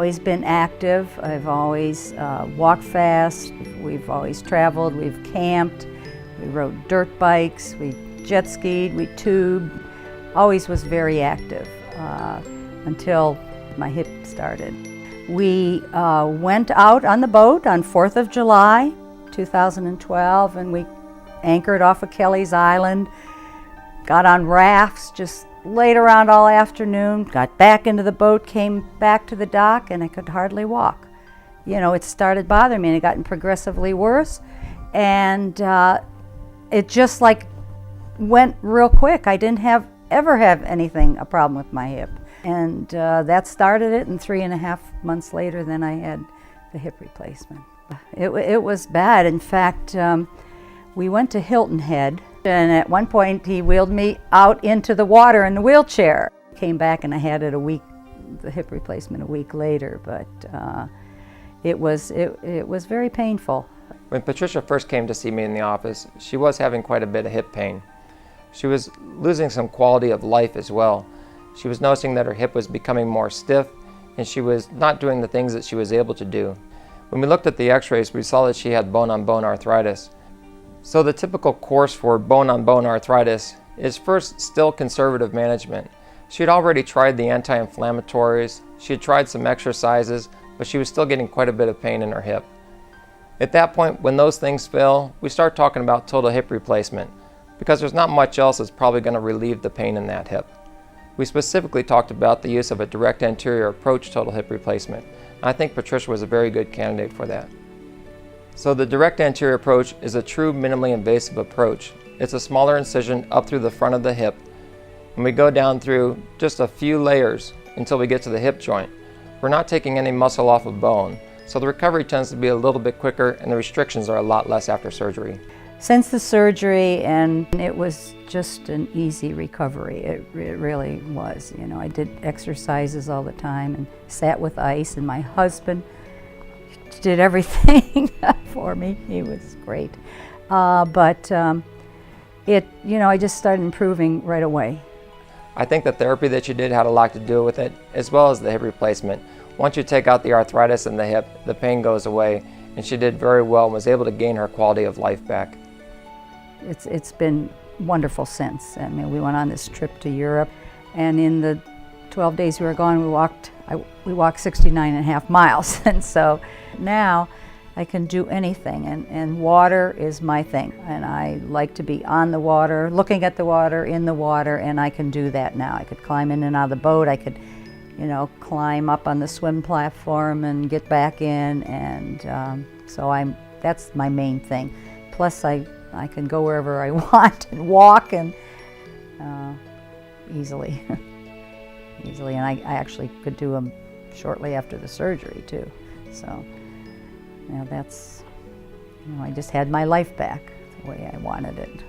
always been active. I've always walked fast. We've always traveled. We've camped. We rode dirt bikes. We jet skied. We tubed. Always was very active until my hip started. We went out on the boat on 4th of July, 2012, and we anchored off of Kelleys Island, got on rafts, just laid around all afternoon, got back into the boat, came back to the dock, and I could hardly walk. You know, it started bothering me, and it got progressively worse, and it just like went real quick. I didn't ever have a problem with my hip. And that started it, and 3.5 months later, then I had the hip replacement. It was bad. In fact, we went to Hilton Head, and at one point he wheeled me out into the water in the wheelchair. Came back and I had it the hip replacement a week later, but it was very painful. When Patricia first came to see me in the office, she was having quite a bit of hip pain. She was losing some quality of life as well. She was noticing that her hip was becoming more stiff, and she was not doing the things that she was able to do. When we looked at the x-rays, we saw that she had bone-on-bone arthritis. So the typical course for bone-on-bone arthritis is first still conservative management. She had already tried the anti-inflammatories, she had tried some exercises, but she was still getting quite a bit of pain in her hip. At that point, when those things fail, we start talking about total hip replacement, because there's not much else that's probably going to relieve the pain in that hip. We specifically talked about the use of a direct anterior approach total hip replacement. I think Patricia was a very good candidate for that. So the direct anterior approach is a true minimally invasive approach. It's a smaller incision up through the front of the hip, and we go down through just a few layers until we get to the hip joint. We're not taking any muscle off of bone, so the recovery tends to be a little bit quicker and the restrictions are a lot less after surgery. Since the surgery, and it was just an easy recovery. It really was. You know, I did exercises all the time and sat with ice, and my husband did everything for me. He was great. I just started improving right away. I think the therapy that you did had a lot to do with it, as well as the hip replacement. Once you take out the arthritis in the hip, the pain goes away, and she did very well and was able to gain her quality of life back. It's been wonderful since. I mean, we went on this trip to Europe, and in the 12 days we were gone, we walked 69.5 miles. And so now I can do anything, and water is my thing. And I like to be on the water, looking at the water, in the water, and I can do that now. I could climb in and out of the boat. I could, climb up on the swim platform and get back in, and that's my main thing. Plus I can go wherever I want and walk and easily. And I actually could do them shortly after the surgery too. So, I just had my life back the way I wanted it.